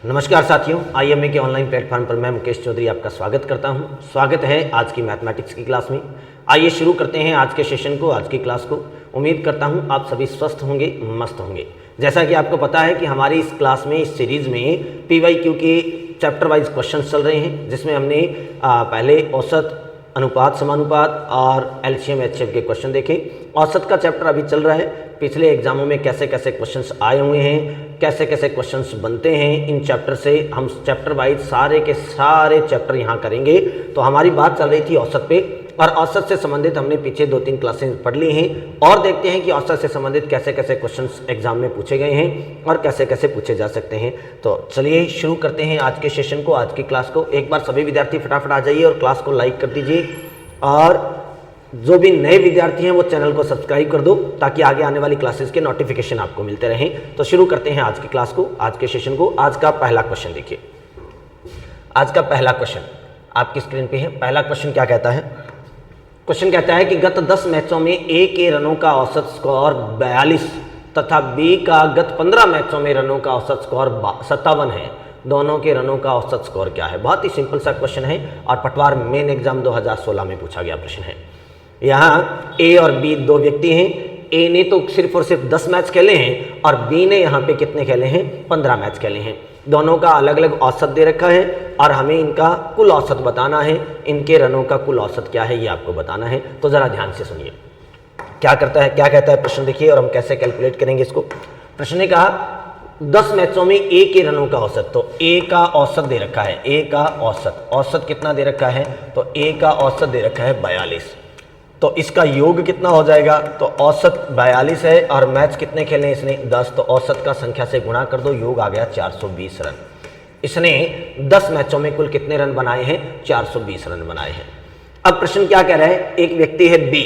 नमस्कार साथियों, आईएमए के ऑनलाइन प्लेटफॉर्म पर मैं मुकेश चौधरी आपका स्वागत करता हूं। स्वागत है आज की मैथमेटिक्स की क्लास में। आइए शुरू करते हैं आज के सेशन को, आज की क्लास को। उम्मीद करता हूं आप सभी स्वस्थ होंगे, मस्त होंगे। जैसा कि आपको पता है कि हमारी इस क्लास में, इस सीरीज़ में पीवाईक्यू के चैप्टर वाइज क्वेश्चन चल रहे हैं, जिसमें हमने पहले औसत, अनुपात, समानुपात और एलसीएम एचसीएफ के क्वेश्चन देखे। औसत का चैप्टर अभी चल रहा है। पिछले एग्जामों में कैसे कैसे क्वेश्चंस आए हुए हैं, कैसे कैसे क्वेश्चंस बनते हैं, इन चैप्टर से हम चैप्टर वाइज सारे के सारे चैप्टर यहाँ करेंगे। तो हमारी बात चल रही थी औसत पे, और औसत से संबंधित हमने पीछे 2-3 क्लासेस पढ़ ली हैं, और देखते हैं कि औसत से संबंधित कैसे कैसे क्वेश्चंस एग्जाम में पूछे गए हैं और कैसे कैसे पूछे जा सकते हैं। तो चलिए शुरू करते हैं आज के सेशन को, आज की क्लास को। एक बार सभी विद्यार्थी फटाफट आ जाइए और क्लास को लाइक कर दीजिए, और जो भी नए विद्यार्थी हैं वो चैनल को सब्सक्राइब कर दो, ताकि आगे आने वाली क्लासेस के नोटिफिकेशन आपको मिलते रहें। तो शुरू करते हैं आज की क्लास को, आज के सेशन को। आज का पहला क्वेश्चन देखिए। आज का पहला क्वेश्चन आपकी स्क्रीन पे है। पहला क्वेश्चन क्या कहता है? क्वेश्चन कहता है कि गत 10 मैचों में ए के रनों का औसत स्कोर 42 तथा बी का गत 15 मैचों में रनों का औसत स्कोर 57 है। दोनों के रनों का औसत स्कोर क्या है? बहुत ही सिंपल सा क्वेश्चन है, और पटवार मेन एग्जाम 2016 में पूछा गया प्रश्न है। यहाँ ए और बी दो व्यक्ति हैं। ए ने तो सिर्फ और सिर्फ 10 मैच खेले हैं, और बी ने यहाँ पे कितने खेले हैं? 15 मैच खेले हैं। दोनों का अलग अलग औसत दे रखा है, और हमें इनका कुल औसत बताना है। इनके रनों का कुल औसत क्या है ये आपको बताना है। तो ज़रा ध्यान से सुनिए क्या करता है, क्या कहता है प्रश्न देखिए, और हम कैसे कैलकुलेट करेंगे इसको। प्रश्न ने कहा 10 मैचों में ए के रनों का औसत, तो ए का औसत दे रखा है। ए का औसत कितना दे रखा है? तो ए का औसत दे रखा है 42। तो इसका योग कितना हो जाएगा? तो औसत 42 है, और मैच कितने खेले इसने? 10। तो औसत का संख्या से गुणा कर दो, योग आ गया 420 रन। इसने 10 मैचों में कुल कितने रन बनाए हैं? 420 रन बनाए हैं। अब प्रश्न क्या कह रहा है? एक व्यक्ति है बी,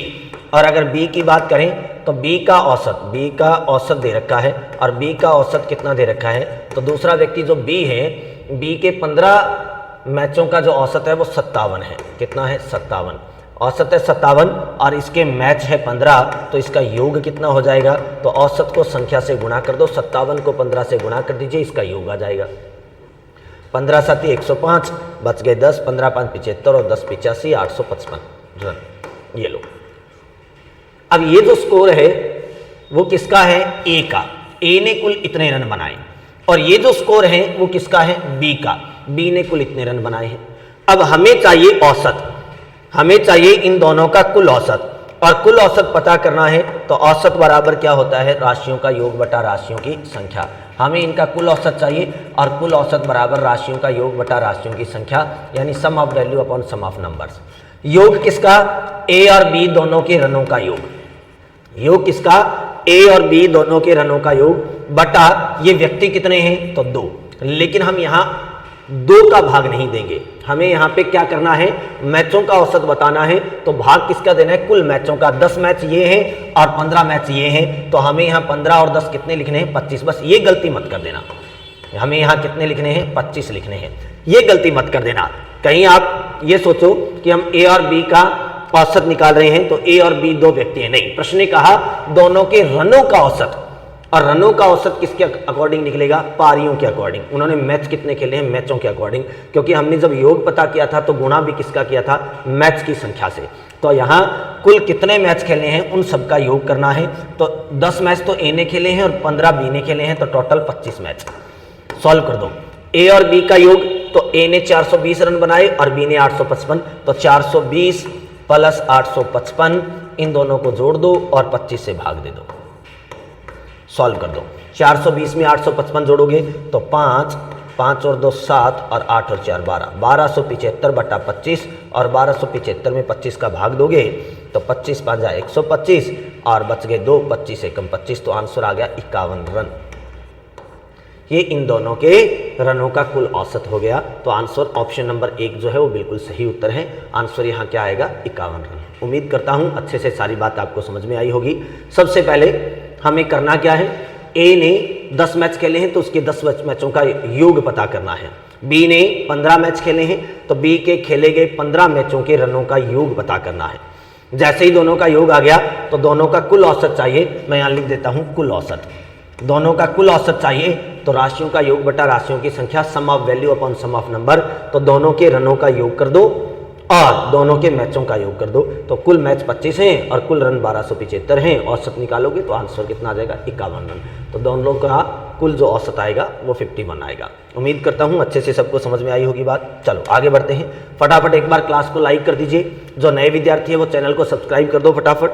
और अगर बी की बात करें तो बी का औसत दे रखा है, और बी का औसत कितना दे रखा है? तो दूसरा व्यक्ति जो बी है, बी के 15 मैचों का जो औसत है वो 57 है। कितना है? 57। औसत है 57, और इसके मैच है 15, तो इसका योग कितना हो जाएगा? तो औसत को संख्या से गुणा कर दो, 57 को 15 से गुणा कर दीजिए, इसका योग आ जाएगा 15 7 105, बच गए 10, 15 5 75, और 10 85 855 रन। ये लो। अब ये जो स्कोर है वो किसका है? ए का। ए ने कुल इतने रन बनाए, और ये जो स्कोर है वो किसका है? बी का। बी ने कुल इतने रन बनाए हैं। अब हमें चाहिए औसत, हमें चाहिए इन दोनों का कुल औसत, और कुल औसत पता करना है तो औसत बराबर क्या होता है? राशियों का योग बटा राशियों की संख्या। हमें इनका कुल औसत चाहिए, और कुल औसत बराबर राशियों का योग बटा राशियों की संख्या, यानी sum of value upon sum of numbers. योग किसका? ए और बी दोनों के रनों का योग। योग किसका? ए और बी दोनों के रनों का योग बटा ये व्यक्ति कितने हैं? तो 2। लेकिन हम यहाँ 2 का भाग नहीं देंगे, हमें यहाँ पे क्या करना है? मैचों का औसत बताना है। तो भाग किसका देना है? कुल मैचों का। 10 मैच ये हैं और 15 मैच ये हैं, तो हमें यहाँ 15 और 10 कितने लिखने हैं? 25। बस ये गलती मत कर देना, हमें यहाँ कितने लिखने हैं? 25 लिखने हैं। ये गलती मत कर देना। कहीं आप ये सोचो कि हम ए और बी का औसत निकाल रहे हैं, तो ए और बी दो व्यक्ति हैं। नहीं, प्रश्न ने कहा दोनों के रनों का औसत, और रनों का औसत किसके अकॉर्डिंग निकलेगा? पारियों के अकॉर्डिंग। उन्होंने मैच कितने खेले हैं? मैचों के अकॉर्डिंग, क्योंकि हमने जब योग पता किया था तो गुणा भी किसका किया था? मैच की संख्या से। तो यहाँ कुल कितने मैच खेले हैं उन सब का योग करना है। तो 10 मैच तो ए ने खेले हैं और 15 बी ने खेले हैं, तो टोटल 25 मैच। सॉल्व कर दो। ए और बी का योग, तो ए ने 420 रन बनाए और बी ने 855, तो 420 प्लस 855, इन दोनों को जोड़ दो और 25 से भाग दे दो। सॉल्व कर दो। 420 में 855 जोड़ोगे तो 5, 5 और 2 7, और 8 और 4 12, 1275 बटा 25, और 1275 में 25 का भाग दोगे तो 25 5 जा 125, और बच गए 2, 25 से कम 25, तो आंसर आ गया 51 रन। ये इन दोनों के रनों का कुल औसत हो गया। तो आंसर ऑप्शन नंबर 1 जो है वो बिल्कुल सही उत्तर है। आंसर यहाँ क्या आएगा? 51 रन। उम्मीद करता हूँ अच्छे से सारी बात आपको समझ में आई होगी। सबसे पहले हमें करना क्या है? ए ने 10 मैच खेले हैं तो उसके 10 मैचों का योग पता करना है। बी ने 15 मैच खेले हैं तो बी के खेले गए 15 मैचों के रनों का योग पता करना है। जैसे ही दोनों का योग आ गया तो दोनों का कुल औसत चाहिए। मैं यहाँ लिख देता हूँ कुल औसत। दोनों का कुल औसत चाहिए तो राशियों का योग बटा राशियों की संख्या, sum of value upon sum of number, तो दोनों के रनों का योग कर दो और दोनों के मैचों का योग कर दो, तो कुल मैच 25 हैं और कुल रन 1275 हैं। औसत निकालोगे तो आंसर कितना आ जाएगा, 51 रन। तो दोनों का कुल जो औसत आएगा वो 51 आएगा। उम्मीद करता हूँ अच्छे से सबको समझ में आई होगी बात। चलो आगे बढ़ते हैं, फटाफट एक बार क्लास को लाइक कर दीजिए, जो नए विद्यार्थी है वो चैनल को सब्सक्राइब कर दो फटाफट,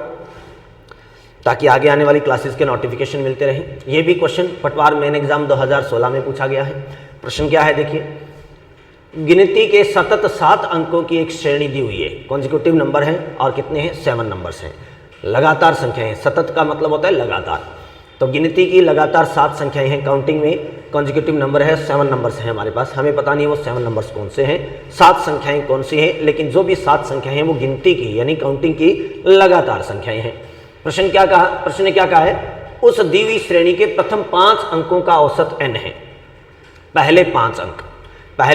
ताकि आगे आने वाली क्लासेस के नोटिफिकेशन मिलते रहे। ये भी क्वेश्चन पटवार मेन एग्जाम 2016 में पूछा गया है। प्रश्न क्या है देखिए, गिनती के सतत 7 अंकों की एक श्रेणी दी हुई है, कॉन्जिक्यूटिव नंबर है और कितने हैं, 7 नंबर्स हैं, लगातार संख्याएं। सतत का मतलब होता है लगातार, तो गिनती की लगातार 7 संख्याएं हैं, काउंटिंग में कॉन्जिक्यूटिव नंबर है, 7 नंबर्स हैं हमारे पास। हमें पता नहीं वो 7 नंबर्स कौन से हैं, 7 संख्याएं कौन सी हैं, लेकिन जो भी 7 संख्याएं हैं वो गिनती की यानी काउंटिंग की लगातार संख्याएं हैं। प्रश्न ने क्या कहा है, उस दी हुई श्रेणी के प्रथम 5 अंकों का औसत n है। पहले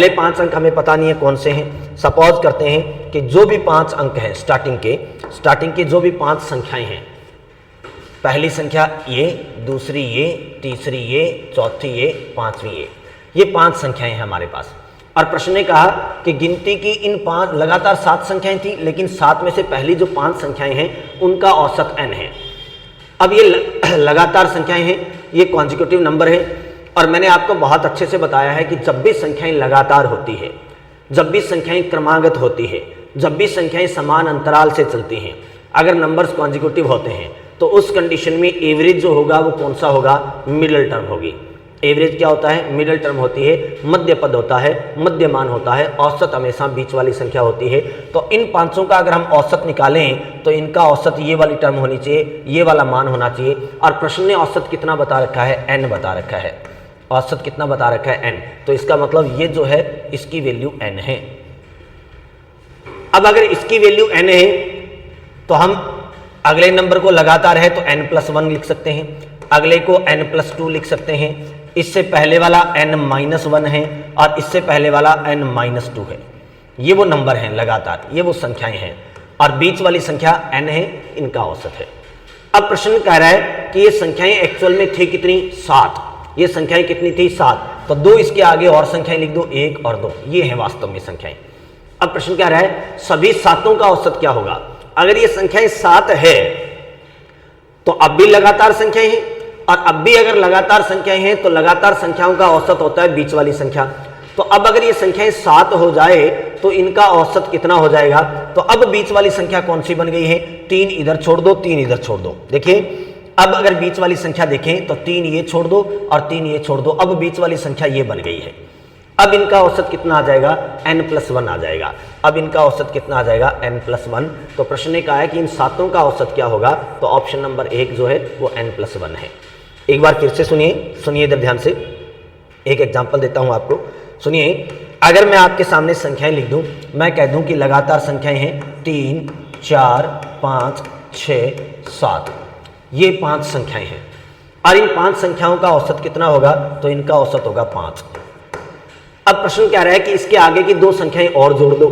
5 अंक हमें पता नहीं है कौन से हैं। सपोज करते हैं कि जो भी 5 अंक हैं स्टार्टिंग के जो भी 5 संख्याएं हैं, पहली संख्या ये, दूसरी ये, तीसरी ये, चौथी ये, पांचवी ये 5 संख्याएं हैं हमारे पास। और प्रश्न ने कहा कि गिनती की इन 5 लगातार 7 संख्याएं थी, लेकिन 7 में से पहली जो 5 संख्याएं हैं उनका औसत n है। अब ये लगातार संख्याएं हैं, ये कॉन्जिक्यूटिव नंबर है, और मैंने आपको बहुत अच्छे से बताया है कि जब भी संख्याएं लगातार होती है, जब भी संख्याएं क्रमागत होती है, जब भी संख्याएं समान अंतराल से चलती हैं, अगर नंबर्स कॉन्जिक्यूटिव होते हैं तो उस कंडीशन में एवरेज जो होगा वो कौन सा होगा, मिडिल टर्म होगी। एवरेज क्या होता है, मिडिल टर्म होती है, मध्य पद होता है, मध्यमान होता है, औसत हमेशा बीच वाली संख्या होती है। तो इन 500 का अगर हम औसत निकालें तो इनका औसत ये वाली टर्म होनी चाहिए, ये वाला मान होना चाहिए। और प्रश्न ने औसत कितना बता रखा है, n बता रखा है। औसत कितना बता रखा है, n, तो इसका मतलब ये जो है इसकी वैल्यू n है। अब अगर इसकी वैल्यू n है तो हम अगले नंबर को लगातार है तो n+1 लिख सकते हैं, अगले को n+2 लिख सकते हैं, इससे पहले वाला n-1 है और इससे पहले वाला n-2 है। ये वो नंबर हैं लगातार, ये वो संख्याएं हैं, और बीच वाली संख्या n है, इनका औसत है। अब प्रश्न कह रहा है कि ये संख्याएं एक्चुअल में थी कितनी, 7। ये संख्याएं कितनी थी, 7, तो 2 इसके आगे और संख्याएं लिख दो, 1 और 2, ये है वास्तव में संख्याएं। अब प्रश्न क्या रहा है, सभी 7 का औसत क्या होगा। अगर ये संख्याएं 7 है तो अब भी लगातार संख्याएं हैं, और अब भी अगर लगातार संख्याएं हैं तो लगातार संख्याओं का औसत होता है बीच वाली संख्या। तो अब अगर ये संख्याएं 7 हो जाए तो इनका औसत कितना हो जाएगा, तो अब बीच वाली संख्या कौन सी बन गई है, 3 इधर छोड़ दो, 3 इधर छोड़ दो। देखिए अब अगर बीच वाली संख्या देखें तो 3 ये छोड़ दो और 3 ये छोड़ दो, अब बीच वाली संख्या ये बन गई है। अब इनका औसत कितना आ जाएगा, n+1 आ जाएगा। अब इनका औसत कितना आ जाएगा, n+1। तो प्रश्न ने कहा है कि इन 7 का औसत क्या होगा, तो ऑप्शन नंबर 1 जो है वो n+1 है। एक बार फिर से सुनिए इधर ध्यान से, एक एग्जांपल देता हूं आपको, सुनिए। अगर मैं आपके सामने संख्याएं लिख दूं, मैं कह दूं कि लगातार संख्याएं हैं 3, 4, 5, 6, 7, ये 5 संख्याएं हैं, और इन 5 संख्याओं का औसत कितना होगा, तो इनका औसत होगा 5। अब प्रश्न क्या रहा है कि इसके आगे की 2 संख्याएं और जोड़ दो।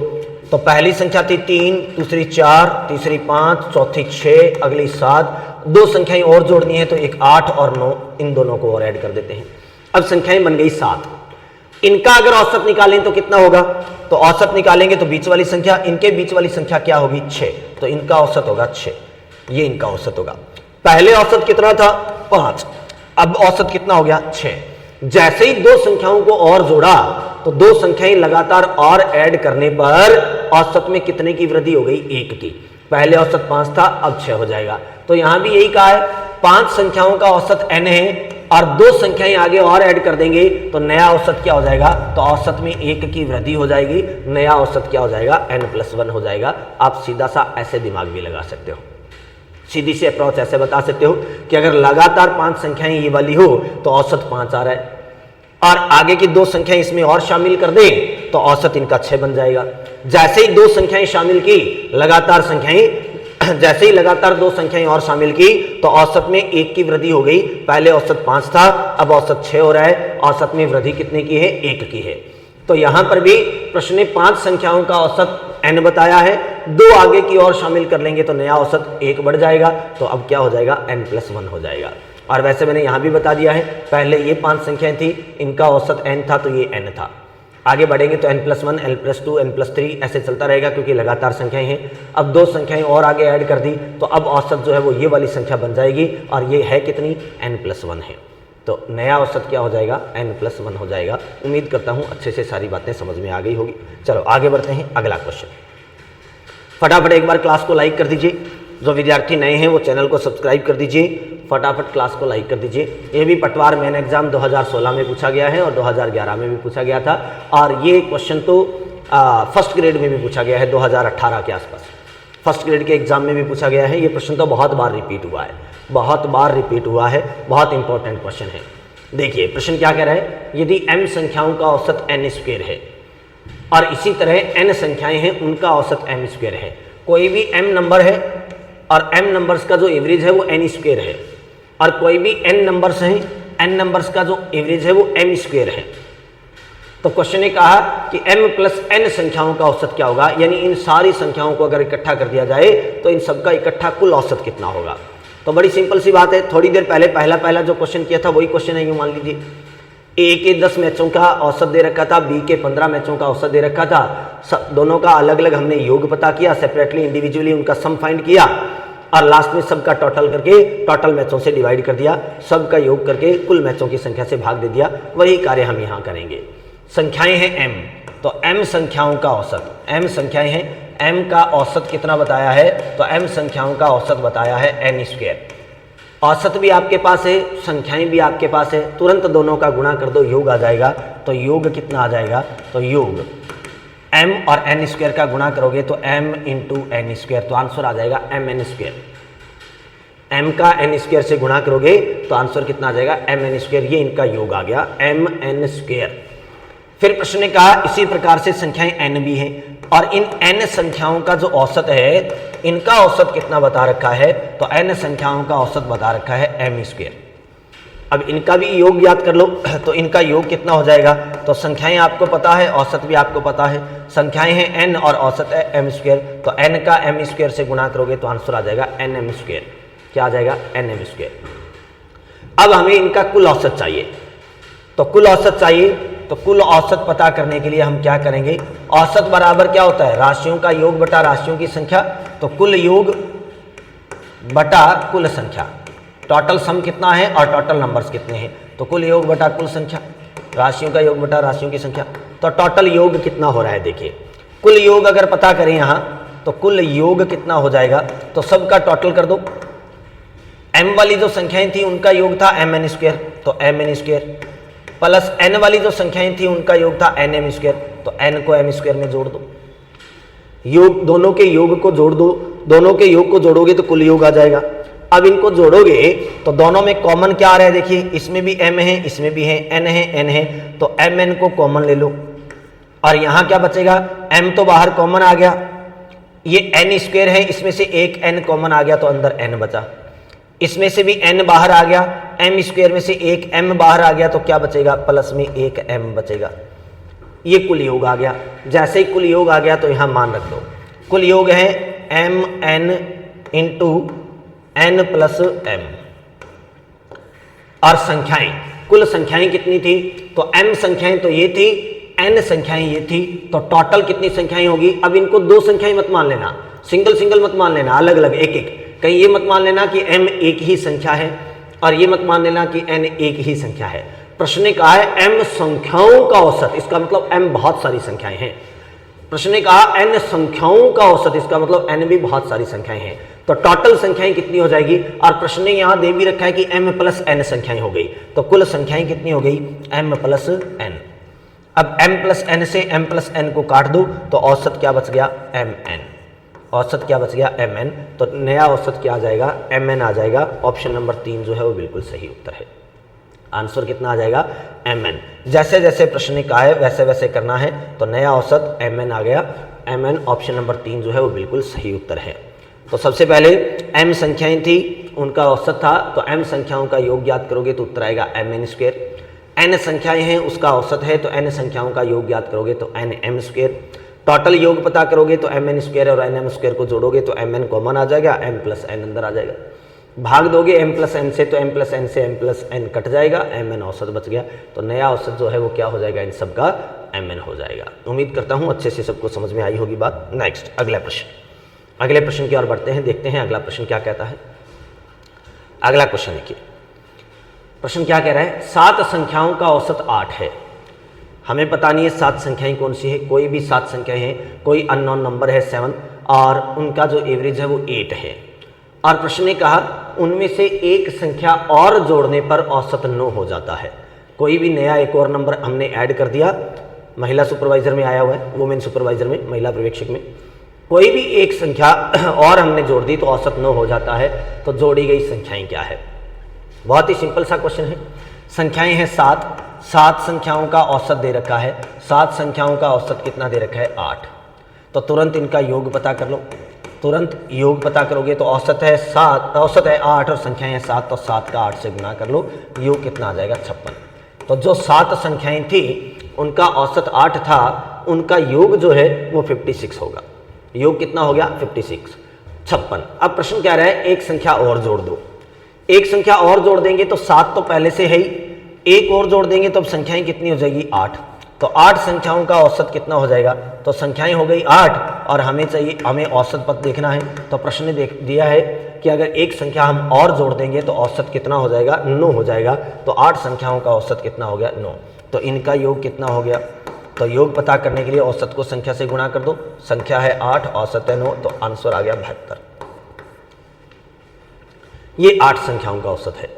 तो पहली संख्या थी 3, दूसरी 4, तीसरी 5, चौथी 6, अगली 7, 2 संख्याएं और जोड़नी है तो एक 8 और 9, इन दोनों को और ऐड कर देते हैं। अब संख्याएं बन गई 7। इनका अगर औसत निकालें तो कितना होगा, तो औसत निकालेंगे तो बीच वाली संख्या, इनके बीच वाली संख्या क्या होगी, 6, तो इनका औसत होगा 6, ये इनका औसत होगा। पहले औसत कितना था, 5, अब औसत कितना हो गया, 6। जैसे ही 2 संख्याओं को और जोड़ा तो 2 संख्याएं लगातार और ऐड करने पर औसत में कितने की वृद्धि हो गई, 1 की। पहले औसत 5 था, अब 6 हो जाएगा। तो यहां भी यही कहा है, 5 संख्याओं का औसत n है और 2 संख्याएं आगे और ऐड कर देंगे तो नया औसत क्या हो जाएगा, तो औसत में 1 की वृद्धि हो जाएगी, नया औसत क्या हो जाएगा, n+1 हो जाएगा। आप सीधा सा ऐसे दिमाग भी लगा सकते हो, सीधी सी अप्रोच ऐसे बता सकते हो कि अगर लगातार 5 संख्याएं ये वाली हो तो औसत 5 आ रहा है, और आगे की 2 संख्याएं इसमें और शामिल कर दें तो औसत इनका 6 बन जाएगा। जैसे ही 2 संख्याएं शामिल की, लगातार संख्याएं, जैसे ही लगातार 2 संख्याएं और शामिल की तो औसत में 1 की वृद्धि हो गई। पहले औसत 5 था, अब औसत 6 हो रहा है, औसत में वृद्धि कितने की है, 1 की है। तो यहां पर भी प्रश्न ने 5 संख्याओं का औसत n बताया है, 2 आगे की और शामिल कर लेंगे तो नया औसत 1 बढ़ जाएगा, तो अब क्या हो जाएगा, n+1 हो जाएगा। और वैसे मैंने यहाँ भी बता दिया है, पहले ये 5 संख्याएं थी, इनका औसत n था तो ये n था। आगे बढ़ेंगे तो n+1, n+2, n+3 ऐसे चलता रहेगा क्योंकि लगातार संख्याएं हैं। अब 2 संख्याएं और आगे ऐड कर दी तो अब औसत जो है वो ये वाली संख्या बन जाएगी और ये है कितनी, n+1 है। तो नया औसत क्या हो जाएगा, n+1 हो जाएगा। उम्मीद करता हूँ अच्छे से सारी बातें समझ में आ गई होगी। चलो आगे बढ़ते हैं, अगला क्वेश्चन। फटाफट एक बार क्लास को लाइक कर दीजिए, जो विद्यार्थी नए हैं वो चैनल को सब्सक्राइब कर दीजिए, फटाफट क्लास को लाइक कर दीजिए। ये भी पटवार मेन एग्जाम 2016 में पूछा गया है और 2011 में भी पूछा गया था, और ये क्वेश्चन तो फर्स्ट ग्रेड में भी पूछा गया है 2018 के आसपास। फर्स्ट ग्रेड के एग्जाम में भी पूछा गया है। ये प्रश्न तो बहुत बार रिपीट हुआ है, बहुत बार रिपीट हुआ है, बहुत इंपॉर्टेंट क्वेश्चन है। देखिए प्रश्न क्या कह रहा है, यदि m संख्याओं का औसत n² है और इसी तरह n संख्याएं हैं उनका औसत m² है। कोई भी m नंबर है और m नंबर्स का जो एवरेज है वो n² है, और कोई भी n नंबर्स हैं, n नंबर्स का जो एवरेज है वो m² है। तो क्वेश्चन ने कहा कि m+n संख्याओं का औसत क्या होगा, यानी इन सारी संख्याओं को अगर इकट्ठा कर दिया जाए तो इन सबका इकट्ठा कुल औसत कितना होगा। तो बड़ी सिंपल सी बात है, थोड़ी देर पहले पहला जो क्वेश्चन किया था वही क्वेश्चन है। यूँ मान लीजिए ए के 10 मैचों का औसत दे रखा था, बी के 15 मैचों का औसत दे रखा था। दोनों का अलग अलग हमने योग पता किया, सेपरेटली इंडिविजुअली उनका सम फाइंड किया और लास्ट में सबका टोटल करके टोटल मैचों से डिवाइड कर दिया, सबका योग करके कुल मैचों की संख्या से भाग दे दिया। वही कार्य हम यहाँ करेंगे। संख्याएं हैं m, तो m संख्याओं का औसत, m संख्याएं हैं, m का औसत कितना बताया है, तो m संख्याओं का औसत बताया है n²। औसत भी आपके पास है, संख्याएं भी आपके पास है, तुरंत दोनों का गुणा कर दो, योग आ जाएगा। तो योग कितना आ जाएगा, तो योग m और n² का गुणा करोगे तो m × n², तो आंसर आ जाएगा mn²। m का n² से गुणा करोगे तो आंसर कितना आ जाएगा, mn²। ये इनका योग आ गया mn²। फिर प्रश्न ने कहा इसी प्रकार से संख्याएं n भी हैं और इन n संख्याओं का जो औसत है, इनका औसत कितना बता रखा है, तो n संख्याओं का औसत बता रखा है m²। अब इनका भी योग याद कर लो, तो इनका योग कितना हो जाएगा, तो संख्याएं आपको पता है, औसत भी आपको पता है। संख्याएं हैं n और औसत है m², तो n का m² से गुणा करोगे तो आंसर आ जाएगा nm²। क्या आ जाएगा, nm²। अब हमें इनका कुल औसत चाहिए, तो कुल औसत चाहिए, तो कुल औसत पता करने के लिए हम क्या करेंगे, औसत बराबर क्या होता है, राशियों का योग बटा राशियों की संख्या। तो कुल योग बटा कुल संख्या, टोटल सम कितना है और टोटल नंबर्स कितने हैं, तो कुल योग बटा कुल संख्या, राशियों का योग बटा राशियों की संख्या। तो टोटल योग कितना हो रहा है, देखिए कुल योग अगर पता करें यहाँ तो कुल योग कितना हो जाएगा, तो सबका टोटल कर दो। m वाली जो संख्याएं थी उनका योग था mn², तो mn² प्लस n वाली जो संख्याएं थी उनका योग था nm², तो n को m² में जोड़ दो। योग दोनों के योग को जोड़ दो, दोनों के योग को जोड़ोगे तो कुल योग आ जाएगा। अब इनको जोड़ोगे तो दोनों में कॉमन क्या आ रहा है, देखिए इसमें भी m है, इसमें भी है, n है, n है, तो mn को कॉमन ले लो और यहाँ क्या बचेगा, m तो बाहर कॉमन आ गया, ये n² है, इसमें से एक n कॉमन आ गया तो अंदर n बचा, इसमें से भी n बाहर आ गया, m² में से एक m बाहर आ गया तो क्या बचेगा, प्लस में एक m बचेगा। ये कुल योग आ गया। जैसे ही कुल योग आ गया तो यहाँ मान रख दो, कुल योग है mn × n + m, और संख्याएं, कुल संख्याएं कितनी थी, तो m संख्याएं तो ये थी, n संख्याएं ये थी, तो टोटल कितनी संख्याएं होगी। अब इनको दो संख्याएं मत मान लेना, सिंगल सिंगल मत मान लेना, अलग अलग एक एक। कहीं ये मत मान लेना कि m एक ही संख्या है और ये मत मान लेना कि n एक ही संख्या है। प्रश्न ने कहा है m संख्याओं का औसत, इसका मतलब m बहुत सारी संख्याएं हैं। प्रश्न ने कहा n संख्याओं का औसत, इसका मतलब n भी बहुत सारी संख्याएं हैं। तो टोटल संख्याएं कितनी हो जाएगी, और प्रश्न ने यहाँ दे भी रखा है कि m + n संख्याएं हो गई, तो कुल संख्याएं कितनी हो गई, m + n। अब m + n से m + n को काट दो तो औसत क्या बच गया, mn। औसत क्या बच गया, mn। तो नया औसत क्या आ जाएगा, mn आ जाएगा। ऑप्शन नंबर 3 जो है वो बिल्कुल सही उत्तर है। आंसर कितना आ जाएगा, mn। जैसे जैसे प्रश्न ने कहा है वैसे वैसे करना है, तो नया औसत mn आ गया। mn ऑप्शन नंबर 3 जो है वो बिल्कुल सही उत्तर है। तो सबसे पहले m संख्याएं थी, उनका औसत था, तो m संख्याओं का योग याद करोगे तो उत्तर आएगा mn²। n संख्याएं हैं उसका औसत है, तो n संख्याओं का योग याद करोगे तो nm²। टोटल योग पता करोगे तो mn² और nm² को जोड़ोगे तो mn कॉमन आ जाएगा, m + n अंदर आ जाएगा। भाग दोगे m प्लस n से तो m प्लस n से m प्लस n कट जाएगा, mn औसत बच गया, तो नया औसत जो है वो क्या हो जाएगा, इन सब का mn हो जाएगा। उम्मीद करता हूँ अच्छे से सबको समझ में आई होगी बात। नेक्स्ट अगला प्रश्न, अगले प्रश्न की ओर बढ़ते हैं, देखते हैं अगला प्रश्न क्या कहता है। अगला क्वेश्चन देखिए, प्रश्न क्या कह रहा है, 7 संख्याओं का औसत 8 है। हमें पता नहीं है 7 संख्याएं कौन सी है, कोई भी 7 संख्याएं हैं, कोई अननोन नंबर है 7 और उनका जो एवरेज है वो 8 है। और प्रश्न ने कहा उनमें से एक संख्या और जोड़ने पर औसत 9 हो जाता है। कोई भी नया एक और नंबर हमने ऐड कर दिया, महिला सुपरवाइजर में आया हुआ है, वुमेन सुपरवाइजर में, महिला पर्यवेक्षक में कोई भी एक संख्या और हमने जोड़ दी तो औसत 9 हो जाता है। तो जोड़ी गई संख्याएं क्या है, बहुत ही सिंपल सा क्वेश्चन है। संख्याएं हैं 7 संख्याओं का औसत दे रखा है, 7 संख्याओं का औसत कितना दे रखा है, 8। तो तुरंत इनका योग पता कर लो, तुरंत योग पता करोगे तो औसत है 7, औसत है 8 और संख्याएं हैं 7, तो 7 का 8 से गुना कर लो, योग कितना आ जाएगा, 56। तो जो 7 संख्याएं थी उनका औसत 8 था, उनका योग जो है वो 56 होगा। योग कितना हो गया, 56, 56। अब प्रश्न क्या रहा है, एक संख्या और जोड़ दो। एक संख्या और जोड़ देंगे तो 7 तो पहले से है ही, एक और जोड़ देंगे तो अब संख्याएं कितनी हो जाएगी, 8। तो 8 संख्याओं का औसत कितना हो जाएगा, तो संख्याएं हो गई 8 और हमें चाहिए, हमें औसत पद देखना है। तो प्रश्न ने देख दिया है कि अगर एक संख्या हम और जोड़ देंगे तो औसत कितना हो जाएगा, 9 हो जाएगा। तो 8 संख्याओं का औसत कितना हो गया, 9। तो इनका योग कितना हो गया, तो योग पता करने के लिए औसत को संख्या से गुणा कर दो, संख्या है 8, औसत है 9, तो आंसर आ गया 72। ये 8 संख्याओं का औसत है।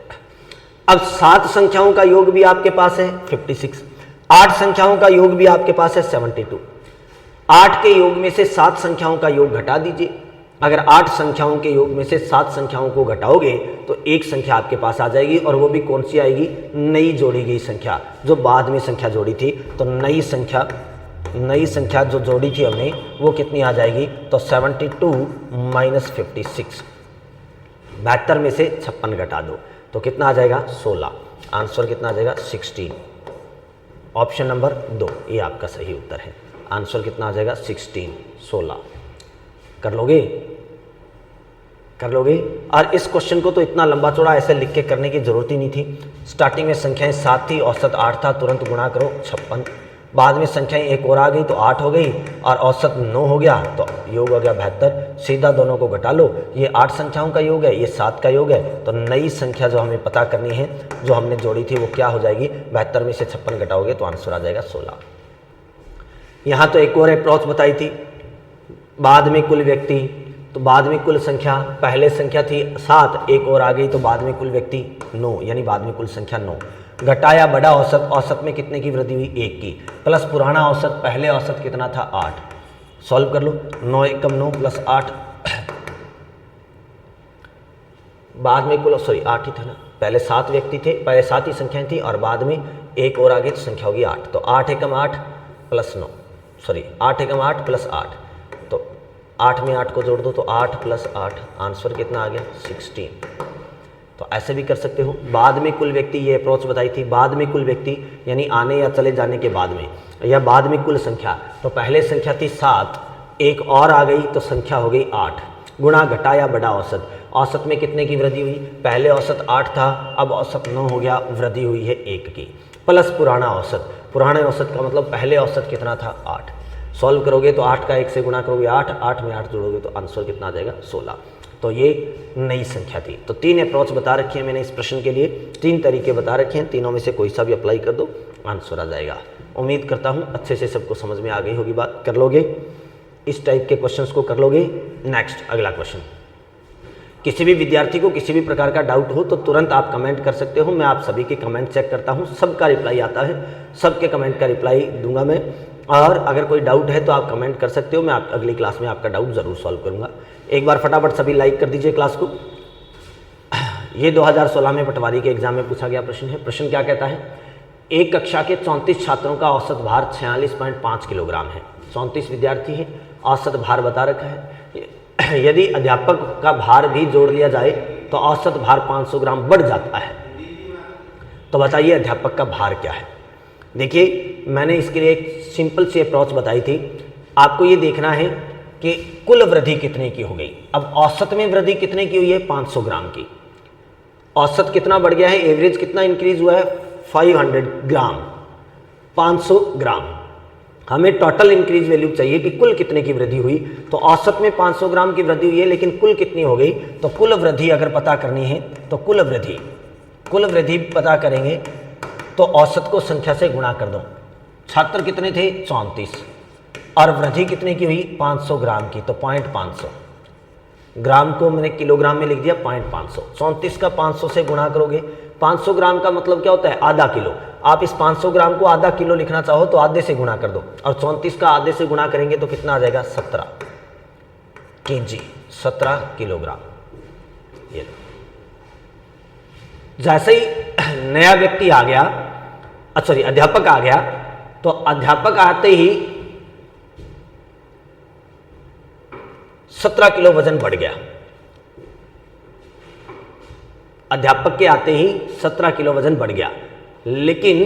अब 7 संख्याओं का योग भी आपके पास है 56, 8 संख्याओं का योग भी आपके पास है 72। 8 के योग में से 7 संख्याओं का योग घटा दीजिए। अगर 8 संख्याओं के योग में से 7 संख्याओं को घटाओगे तो एक संख्या आपके पास आ जाएगी, और वो भी कौन सी आएगी, नई जोड़ी गई संख्या, जो बाद में संख्या जोड़ी थी। तो नई संख्या जो जोड़ी थी हमने वो कितनी आ जाएगी, तो 72 माइनस 56, 72 में से 56 घटा दो तो कितना आ जाएगा, 16। आंसर कितना आ जाएगा, 16। ऑप्शन नंबर 2 ये आपका सही उत्तर है। आंसर कितना आ जाएगा, 16। कर लोगे। और इस क्वेश्चन को तो इतना लंबा चौड़ा ऐसे लिख के करने की जरूरत ही नहीं थी। स्टार्टिंग में संख्याएं 7 थी, औसत 8 था, तुरंत गुणा करो 56। बाद में संख्याएं एक और आ गई तो 8 हो गई और औसत 9 हो गया, तो योग हो गया 72। सीधा दोनों को घटा लो, ये 8 संख्याओं का योग है, ये 7 का योग है। तो नई संख्या जो हमें पता करनी है, जो हमने जोड़ी थी, वो क्या हो जाएगी, 72 में से 56 घटाओगे तो आंसर आ जाएगा 16। यहाँ तो एक और अप्रोच बताई थी, बाद में कुल व्यक्ति, तो बाद में कुल संख्या, पहले संख्या थी 7, एक और आ गई तो बाद में कुल व्यक्ति 9, यानी बाद में कुल संख्या 9। घटाया बड़ा औसत, औसत में कितने की वृद्धि हुई, 1 की, प्लस पुराना औसत, पहले औसत कितना था, 8। सॉल्व कर लो, 9 एकम 9 प्लस 8, बाद में कुल, सॉरी 8 ही था ना, पहले 7 व्यक्ति थे, पहले 7 ही संख्याएं थी और बाद में एक और आ गई तो संख्या होगी 8। तो 8 एकम 8 प्लस 9, सॉरी 8 एकम 8 प्लस 8, तो 8 में 8 को जोड़ दो तो 8 प्लस 8, आंसर कितना आ गया, 16। तो ऐसे भी कर सकते हो। बाद में कुल व्यक्ति, ये अप्रोच बताई थी, बाद में कुल व्यक्ति यानी आने या चले जाने के बाद में, या बाद में कुल संख्या, तो पहले संख्या थी 7, एक और आ गई तो संख्या हो गई 8, गुणा घटाया बड़ा औसत, औसत में कितने की वृद्धि हुई, पहले औसत 8 था, अब औसत 9 हो गया, वृद्धि हुई है 1 की, प्लस पुराना औसत, पुराने औसत का मतलब पहले औसत कितना था, 8। सॉल्व करोगे तो 8 का 1 से गुणा करोगे 8, 8 में 8 जोड़ोगे तो आंसर कितना आ जाएगा, 16। तो ये नई संख्या थी। तो 3 अप्रोच बता रखी है मैंने इस प्रश्न के लिए, 3 तरीके बता रखे हैं, तीनों में से कोई सा भी अप्लाई कर दो, आंसर आ जाएगा। उम्मीद करता हूँ अच्छे से सबको समझ में आ गई होगी बात। कर लोगे, इस टाइप के क्वेश्चंस को कर लोगे। नेक्स्ट अगला क्वेश्चन, किसी भी विद्यार्थी को किसी भी प्रकार का डाउट हो तो तुरंत आप कमेंट कर सकते हो, मैं आप सभी के कमेंट चेक करता हूँ, सबका रिप्लाई आता है, सबके कमेंट का रिप्लाई दूंगा मैं। और अगर कोई डाउट है तो आप कमेंट कर सकते हो, मैं आप अगली क्लास में आपका डाउट ज़रूर सॉल्व करूंगा। एक बार फटाफट सभी लाइक कर दीजिए क्लास को। ये 2016 में पटवारी के एग्जाम में पूछा गया प्रश्न है। प्रश्न क्या कहता है, एक कक्षा के 34 छात्रों का औसत भार 46.5 किलोग्राम है, 34 विद्यार्थी हैं, औसत भार बता रखा है। यदि अध्यापक का भार भी जोड़ लिया जाए तो औसत भार 500 ग्राम बढ़ जाता है, तो बताइए अध्यापक का भार क्या है। देखिए मैंने इसके लिए एक सिंपल सी अप्रोच बताई थी, आपको ये देखना है कि कुल वृद्धि कितने की हो गई। अब औसत में वृद्धि कितने की हुई है, 500 ग्राम की, औसत कितना बढ़ गया है, एवरेज कितना इंक्रीज हुआ है, 500 ग्राम, 500 ग्राम। हमें टोटल इंक्रीज वैल्यू चाहिए कि कुल कितने की वृद्धि हुई। तो औसत में 500 ग्राम की वृद्धि हुई है, लेकिन कुल कितनी हो गई, तो कुल वृद्धि अगर पता करनी है तो कुल वृद्धि पता करेंगे तो औसत को संख्या से गुणा कर दो। छात्र कितने थे, 34, और वृद्धि कितने की हुई, 500 ग्राम की, तो 0.500 ग्राम को मैंने किलोग्राम में लिख दिया 0.500। 34 का 500 से गुणा करोगे, 500 ग्राम का मतलब क्या होता है, आधा किलो। आप इस 500 ग्राम को आधा किलो लिखना चाहो तो आधे से गुणा कर दो, और 34 का आधे से गुणा करेंगे तो कितना आ जाएगा, 17 kg, 17 किलोग्राम। ये जैसे ही नया व्यक्ति आ गया, सॉरी अध्यापक आ गया, तो अध्यापक आते ही 17 किलो वजन बढ़ गया। अध्यापक के आते ही 17 किलो वजन बढ़ गया, लेकिन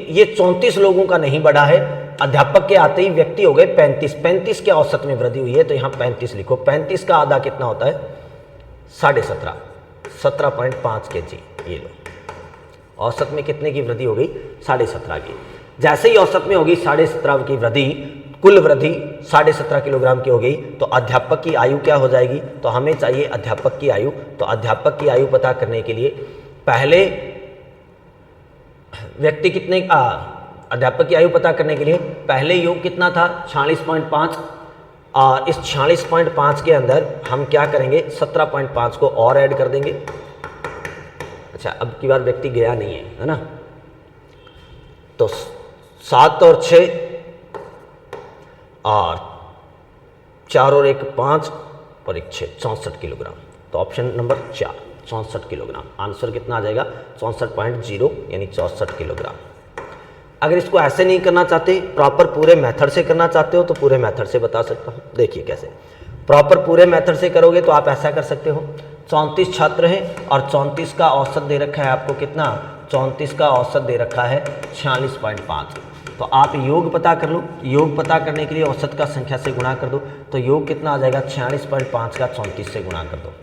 ये 34 लोगों का नहीं बढ़ा है। अध्यापक के आते ही व्यक्ति हो गए 35 के औसत में वृद्धि हुई है, तो यहां 35 लिखो। 35 का आधा कितना होता है, 17.5, 17.5 kg। ये लो, औसत में कितने की वृद्धि हो गई, 17.5 की। जैसे ही औसत में होगी 17.5 की वृद्धि, कुल वृद्धि 17.5 किलोग्राम की हो गई, तो अध्यापक की आयु क्या हो जाएगी, तो हमें चाहिए अध्यापक की आयु। तो अध्यापक की आयु पता करने के लिए पहले व्यक्ति कितने, अध्यापक की आयु पता करने के लिए पहले योग कितना था, 46.5, और इस 46.5 के अंदर हम क्या करेंगे, 17.5 को और ऐड कर देंगे। अच्छा, अब की बार व्यक्ति गया नहीं है ना, तो 7 और 6 और 4 और 1 5 और 1 6, 64 किलोग्राम। तो ऑप्शन नंबर 4, 64 किलोग्राम। आंसर कितना आ जाएगा, 64.0 यानी 64 किलोग्राम। अगर इसको ऐसे नहीं करना चाहते, प्रॉपर पूरे मेथड से करना चाहते हो, तो पूरे मेथड से बता सकता हूँ। देखिए कैसे प्रॉपर पूरे मेथड से करोगे तो आप ऐसा कर सकते हो। 34 छात्र हैं और 34 का औसत दे रखा है आपको कितना, 34 का औसत दे रखा है 46.5। तो आप योग पता कर लो। योग पता करने के लिए औसत का संख्या से गुणा कर दो, तो योग कितना आ जाएगा, 46.5 का 34 से गुणा कर दो,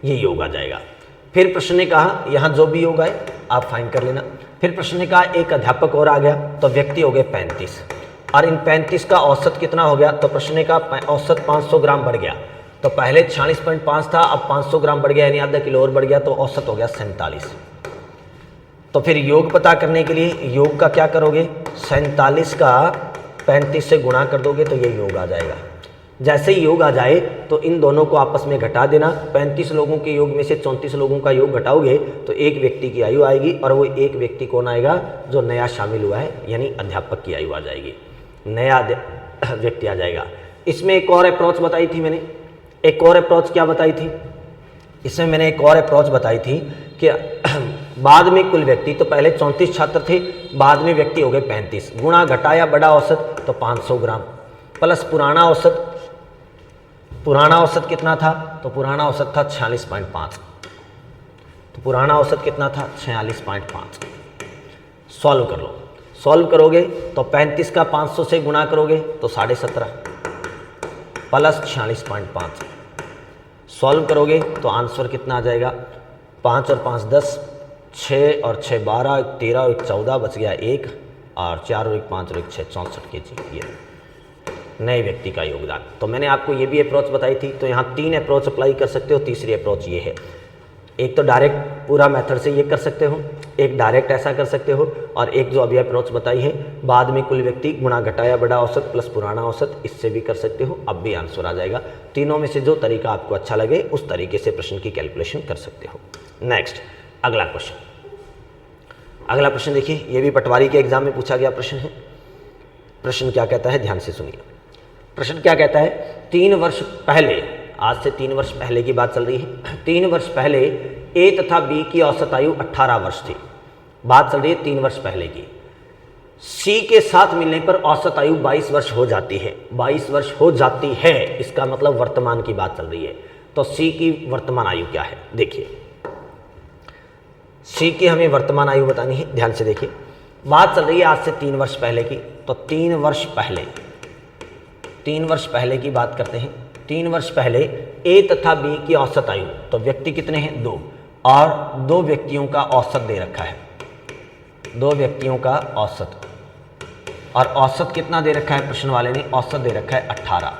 ये योग आ जाएगा। फिर प्रश्न ने कहा, यहाँ जो भी योग आए आप फाइंड कर लेना। फिर प्रश्न ने कहा एक अध्यापक और आ गया, तो व्यक्ति हो गए 35, और इन 35 का औसत कितना हो गया, तो प्रश्न ने कहा औसत 500 ग्राम बढ़ गया। तो पहले 46.5 था, अब 500 ग्राम बढ़ गया, यानी आधा किलो और बढ़ गया, तो औसत हो गया 47। तो फिर योग पता करने के लिए योग का क्या करोगे, 47 का 35 से गुणा कर दोगे, तो ये योग आ जाएगा। जैसे ही योग आ जाए तो इन दोनों को आपस में घटा देना। 35 लोगों के योग में से 34 लोगों का योग घटाओगे तो एक व्यक्ति की आयु आएगी, और वो एक व्यक्ति कौन आएगा, जो नया शामिल हुआ है, यानी अध्यापक की आयु आ जाएगी, नया व्यक्ति आ जाएगा। इसमें एक और अप्रोच बताई थी मैंने, एक और अप्रोच क्या बताई थी, इसमें मैंने एक और अप्रोच बताई थी कि बाद में कुल व्यक्ति, तो पहले 34 छात्र थे, बाद में व्यक्ति हो गए 35, गुणा घटाया बड़ा औसत तो 500 ग्राम, प्लस पुराना औसत। पुराना औसत कितना था, तो पुराना औसत था 46.5, तो पुराना औसत कितना था, 46.5। सॉल्व कर लो। सॉल्व करोगे तो 35 का 500 से गुणा करोगे तो 17.5 प्लस 46.5। सॉल्व करोगे तो आंसर कितना आ जाएगा, 5 और 5 10, 6 और 6 12, 13 और 14, बच गया 1, और 4 और 1 5 और 1 6, 64 kg। ये नए व्यक्ति का योगदान। तो मैंने आपको ये भी अप्रोच बताई थी, तो यहाँ 3 अप्रोच अप्लाई कर सकते हो। तीसरी अप्रोच ये है, एक तो डायरेक्ट पूरा मेथड से ये कर सकते हो, एक डायरेक्ट ऐसा कर सकते हो, और एक जो अभी अप्रोच बताई है बाद में कुल व्यक्ति गुणा घटाया बड़ा औसत प्लस पुराना औसत, इससे भी कर सकते हो। अब भी आंसर आ जाएगा। तीनों में से जो तरीका आपको अच्छा लगे उस तरीके से प्रश्न की कैलकुलेशन कर सकते हो। नेक्स्ट अगला क्वेश्चन। अगला प्रश्न देखिए, ये भी पटवारी के एग्जाम में पूछा गया प्रश्न है। प्रश्न क्या कहता है, ध्यान से सुनिए। प्रश्न क्या कहता है, 3 वर्ष पहले, आज से 3 वर्ष पहले की बात चल रही है, 3 वर्ष पहले ए तथा बी की औसत आयु 18 वर्ष थी। बात चल रही है 3 वर्ष पहले की। सी के साथ मिलने पर औसत आयु 22 वर्ष हो जाती है। 22 वर्ष हो जाती है, इसका मतलब वर्तमान की बात चल रही है। तो सी की वर्तमान आयु क्या है, देखिए सी की हमें वर्तमान आयु बतानी है। ध्यान से देखिए, बात चल रही है आज से 3 वर्ष पहले की। तो 3 वर्ष पहले की बात करते हैं। 3 वर्ष पहले ए तथा बी की औसत आयु, तो व्यक्ति कितने हैं 2, और 2 व्यक्तियों का औसत दे रखा है, 2 व्यक्तियों का औसत, और औसत कितना दे रखा है प्रश्न वाले ने, औसत दे रखा है 18।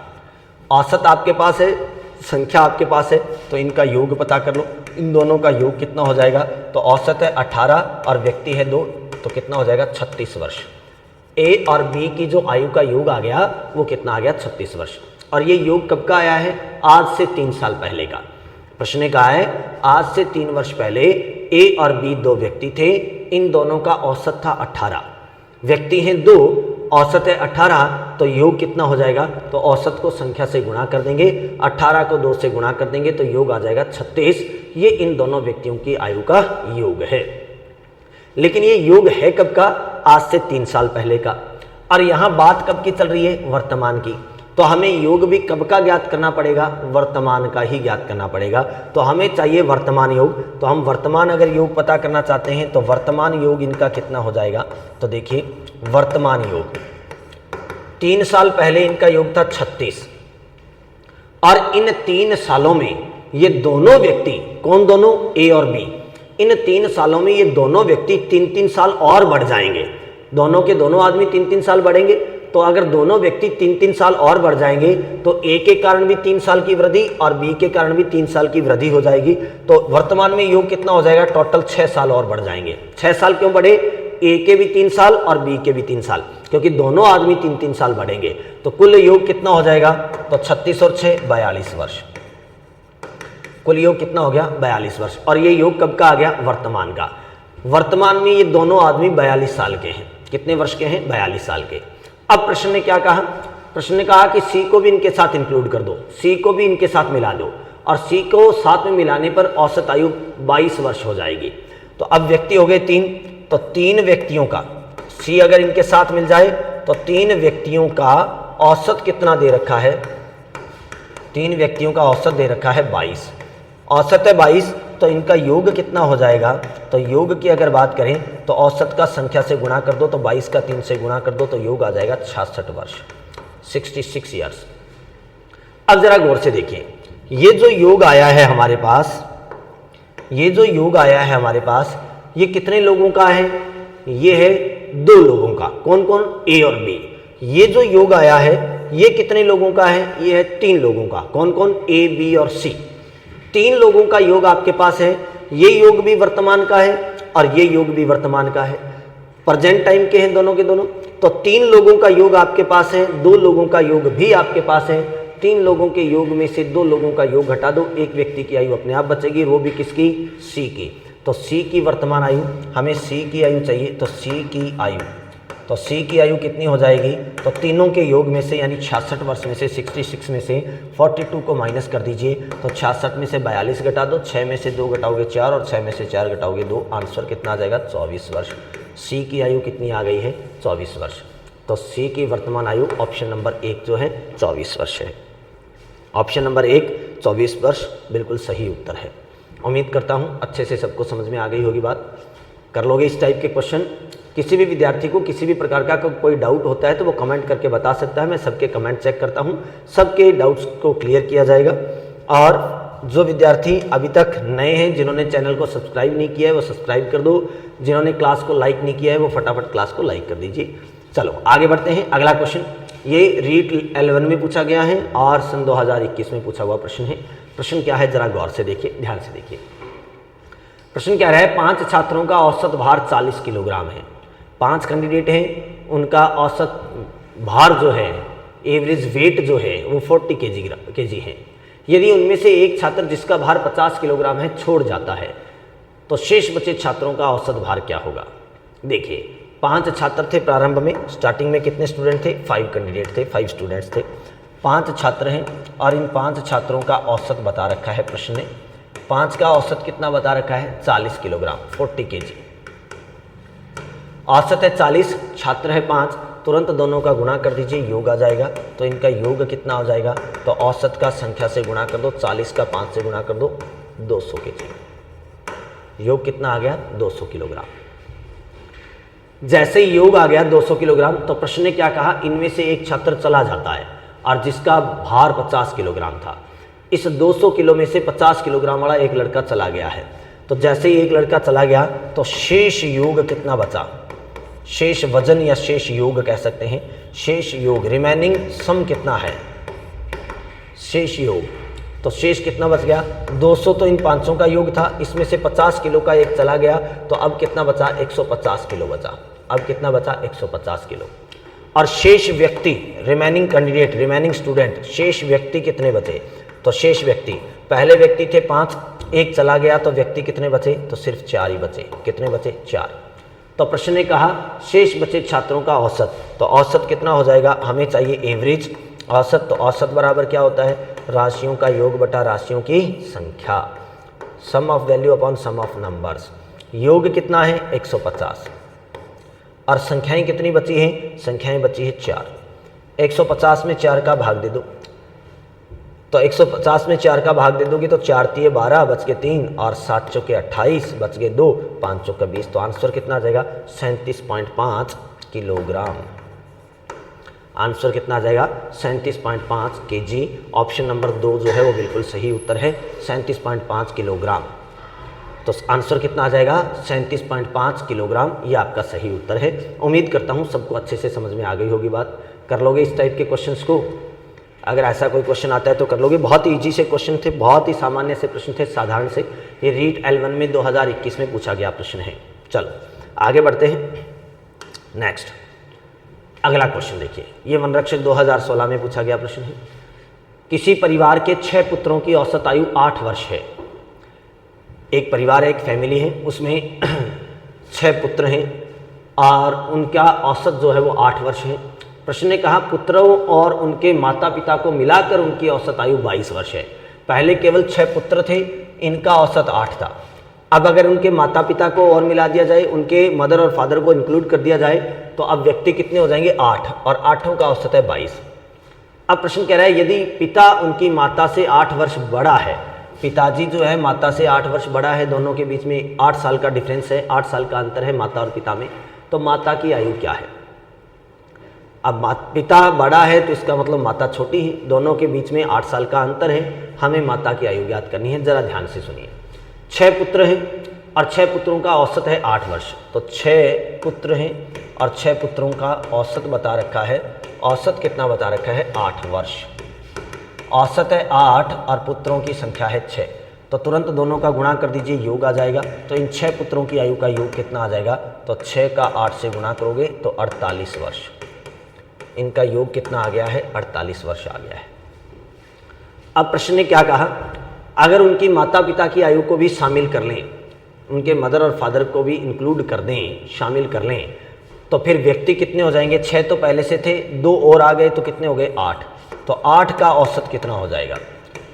औसत आपके पास है, संख्या आपके पास है, तो इनका योग पता कर लो, इन दोनों का योग कितना हो जाएगा, तो औसत है 18 और व्यक्ति है 2, तो कितना हो जाएगा 36 वर्ष। ए और बी की जो आयु का योग आ गया वो कितना आ गया 36 वर्ष। और ये योग कब का आया है, आज से 3 साल पहले का। प्रश्न ने कहा है आज से 3 वर्ष पहले ए और बी 2 व्यक्ति थे, इन दोनों का औसत था 18, व्यक्ति हैं 2, औसत है 18, तो योग कितना हो जाएगा, तो औसत को संख्या से गुणा कर देंगे, 18 को 2 से गुणा कर देंगे तो योग आ जाएगा 36। ये इन दोनों व्यक्तियों की आयु का योग है। लेकिन ये योग है कब का, आज से 3 साल पहले का। और यहाँ बात कब की चल रही है, वर्तमान की, तो हमें योग भी कब का ज्ञात करना पड़ेगा, वर्तमान का ही ज्ञात करना पड़ेगा। तो हमें चाहिए वर्तमान योग, तो हम वर्तमान अगर योग पता करना चाहते हैं तो वर्तमान योग इनका कितना हो जाएगा, तो देखिए वर्तमान योग 3 साल पहले इनका योग था 36, और इन 3 सालों में ये दोनों व्यक्ति, कौन दोनों, ए और बी, इन 3 सालों में ये दोनों व्यक्ति 3-3 साल और बढ़ जाएंगे, दोनों के दोनों आदमी 3-3 साल बढ़ेंगे। तो अगर दोनों व्यक्ति 3-3 साल और बढ़ जाएंगे तो ए के कारण भी 3 साल की वृद्धि और बी के कारण भी 3 साल की वृद्धि हो जाएगी। तो वर्तमान में योग कितना हो जाएगा, टोटल 6 साल और बढ़ जाएंगे। 6 साल क्यों बढ़े, ए के भी 3 साल और बी के भी 3 साल, क्योंकि दोनों आदमी 3-3 साल बढ़ेंगे। तो कुल योग कितना हो जाएगा, तो 36 और 6 42 वर्ष। कुल योग कितना हो गया, 42 वर्ष। और ये योग कब का आ गया, वर्तमान का। वर्तमान में ये दोनों आदमी 42 साल के हैं। कितने वर्ष के हैं, 42 साल के। अब प्रश्न ने क्या कहा, प्रश्न ने कहा कि सी को भी इनके साथ इंक्लूड कर दो, सी को भी इनके साथ मिला दो, और सी को साथ में मिलाने पर औसत आयु 22 वर्ष हो जाएगी। तो अब व्यक्ति हो गए 3, तो 3 व्यक्तियों का, सी अगर इनके साथ मिल जाए तो 3 व्यक्तियों का औसत कितना दे रखा है, 3 व्यक्तियों का औसत दे रखा है 22, औसत है 22, तो इनका योग कितना हो जाएगा, तो योग की अगर बात करें तो औसत का संख्या से गुणा कर दो, तो 22 का 3 से गुणा कर दो तो योग आ जाएगा 66 वर्ष, 66 ईयर्स। अब जरा गौर से देखिए, ये जो योग आया है हमारे पास, ये जो योग आया है हमारे पास, ये कितने लोगों का है, ये है 2 लोगों का। कौन कौन, ए और बी। ये जो योग आया है ये कितने लोगों का है, ये है 3 लोगों का। कौन कौन, ए बी और सी। 3 लोगों का योग आपके पास है। ये योग भी वर्तमान का है और ये योग भी वर्तमान का है, प्रेजेंट टाइम के हैं दोनों के दोनों। तो 3 लोगों का योग आपके पास है, 2 लोगों का योग भी आपके पास है। 3 लोगों के योग में से 2 लोगों का योग घटा दो, एक व्यक्ति की आयु अपने आप बचेगी, वो भी किसकी, सी की। तो सी की वर्तमान आयु, हमें सी की आयु चाहिए, तो सी की आयु, तो सी की आयु कितनी हो जाएगी, तो तीनों के योग में से यानी 66 वर्ष में से 66 में से 42 को माइनस कर दीजिए, तो 66 में से 42 घटा दो, 6 में से 2 घटाओगे 4 और 6 में से 4 घटाओगे 2, आंसर कितना आ जाएगा 24 वर्ष। सी की आयु कितनी आ गई है, 24 वर्ष। तो सी की वर्तमान आयु ऑप्शन नंबर 1 जो है 24 वर्ष है। ऑप्शन नंबर 1 24 वर्ष बिल्कुल सही उत्तर है। उम्मीद करता हूँ अच्छे से सबको समझ में आ गई होगी बात। कर लोगे इस टाइप के क्वेश्चन। किसी भी विद्यार्थी को किसी भी प्रकार का कोई डाउट होता है तो वो कमेंट करके बता सकता है, मैं सबके कमेंट चेक करता हूँ, सबके डाउट्स को क्लियर किया जाएगा। और जो विद्यार्थी अभी तक नए हैं, जिन्होंने चैनल को सब्सक्राइब नहीं किया है वो सब्सक्राइब कर दो, जिन्होंने क्लास को लाइक नहीं किया है वो फटाफट क्लास को लाइक कर दीजिए। चलो आगे बढ़ते हैं। अगला क्वेश्चन ये रीट 11 में पूछा गया है और सन 2021 में पूछा हुआ प्रश्न है। प्रश्न क्या है जरा गौर से देखिए, ध्यान से देखिए। प्रश्न क्या रहा है, 5 छात्रों का औसत भार 40 किलोग्राम है। 5 कैंडिडेट हैं, उनका औसत भार जो है, एवरेज वेट जो है वो 40 केजी है। यदि उनमें से एक छात्र जिसका भार 50 किलोग्राम है छोड़ जाता है तो शेष बचे छात्रों का औसत भार क्या होगा। देखिए 5 छात्र थे प्रारंभ में, स्टार्टिंग में कितने स्टूडेंट थे, 5 कैंडिडेट थे, 5 स्टूडेंट्स थे। 5 छात्र हैं और इन 5 छात्रों का औसत बता रखा है प्रश्न ने। 5 का औसत कितना बता रखा है, 40 किलोग्राम, 40 केजी। औसत है 40, छात्र है 5, तुरंत दोनों का गुणा कर दीजिए, योग आ जाएगा। तो इनका योग कितना हो जाएगा, तो औसत का संख्या से गुणा कर दो, 40 का 5 से गुणा कर दो, 200 केजी। योग कितना आ गया, 200 किलोग्राम। जैसे ही योग आ गया 200 किलोग्राम तो प्रश्न ने क्या कहा, इनमें से एक छात्र चला जाता है और जिसका भार 50 किलोग्राम था। इस 200 किलो में से 50 किलोग्राम वाला एक लड़का चला गया है। तो जैसे ही एक लड़का चला गया तो शेष योग कितना बचा, शेष वजन या शेष योग कह सकते हैं, शेष योग रिमेनिंग सम कितना है, शेष योग। तो शेष कितना बच गया, 200 तो इन 500 का योग था, इसमें से 50 किलो का एक चला गया, तो अब कितना बचा, 150 किलो बचा। अब कितना बचा, 150 किलो। और शेष व्यक्ति, रिमेनिंग कैंडिडेट, रिमेनिंग स्टूडेंट, शेष व्यक्ति कितने बचे, तो शेष व्यक्ति, पहले व्यक्ति थे 5, एक चला गया तो व्यक्ति कितने बचे, तो सिर्फ 4 ही बचे। कितने बचे, 4। तो प्रश्न ने कहा शेष बचे छात्रों का औसत, तो औसत कितना हो जाएगा, हमें चाहिए एवरेज औसत। तो औसत बराबर क्या होता है, राशियों का योग बटा राशियों की संख्या, sum of value upon sum of numbers. योग कितना है, 150, और संख्याएं कितनी बची हैं, संख्याएं बची है 4। 150 में 4 का भाग दे दो, तो 150 में 4 का भाग दे दोगे तो 4 तिये 12, बच के 3, और 7 चौके 28, बच गए 2, 5 चौके 20। तो आंसर कितना आ जाएगा, 37.5 किलोग्राम। आंसर कितना आ जाएगा, 37.5 kg। ऑप्शन नंबर 2 जो है वो बिल्कुल सही उत्तर है, 37.5 किलोग्राम। तो आंसर कितना आ जाएगा, 37.5 किलोग्राम, ये आपका सही उत्तर है। उम्मीद करता हूँ सबको अच्छे से समझ में आ गई होगी बात। कर लोगे इस टाइप के क्वेश्चंस को, अगर ऐसा कोई क्वेश्चन आता है तो कर लोगे। बहुत ही ईजी से क्वेश्चन थे, बहुत ही सामान्य से प्रश्न थे, साधारण से। ये रीट L1 में 2021 में पूछा गया प्रश्न है। चलो आगे बढ़ते हैं। नेक्स्ट अगला क्वेश्चन देखिए, ये वनरक्षक 2016 में पूछा गया प्रश्न है। किसी परिवार के 6 पुत्रों की औसत आयु 8 वर्ष है। एक परिवार है, एक फैमिली है, उसमें 6 पुत्र हैं और उनका औसत जो है वो 8 वर्ष है। प्रश्न ने कहा पुत्रों और उनके माता पिता को मिलाकर उनकी औसत आयु 22 वर्ष है। पहले केवल 6 पुत्र थे, इनका औसत 8 था। अब अगर उनके माता पिता को और मिला दिया जाए, उनके मदर और फादर को इंक्लूड कर दिया जाए, तो अब व्यक्ति कितने हो जाएंगे, 8, और 8 का औसत है 22। अब प्रश्न कह रहा है यदि पिता उनकी माता से 8 वर्ष बड़ा है, पिताजी जो है माता से 8 वर्ष बड़ा है, दोनों के बीच में 8 साल का डिफरेंस है, 8 साल का अंतर है माता और पिता में, तो माता की आयु क्या है। अब पिता बड़ा है तो इसका मतलब माता छोटी है, दोनों के बीच में 8 साल का अंतर है, हमें माता की आयु ज्ञात करनी है। जरा ध्यान से सुनिए, 6 पुत्र हैं और 6 पुत्रों का औसत है 8 वर्ष। तो 6 पुत्र हैं और 6 पुत्रों का औसत बता रखा है, औसत कितना बता रखा है, 8 वर्ष। औसत है 8 और पुत्रों की संख्या है 6, तो तुरंत दोनों का गुणा कर दीजिए, योग आ जाएगा। तो इन 6 पुत्रों की आयु का योग कितना आ जाएगा, तो 6 का 8 से गुणा करोगे तो 48 वर्ष। इनका योग कितना आ गया है, 48 वर्ष आ गया है। अब प्रश्न ने क्या कहा, अगर उनकी माता पिता की आयु को भी शामिल कर लें, उनके मदर और फादर को भी इंक्लूड कर दें, शामिल कर लें, तो फिर व्यक्ति कितने हो जाएंगे, 6 तो पहले से थे, 2 और आ गए तो कितने हो गए, 8। तो 8 का औसत कितना हो जाएगा,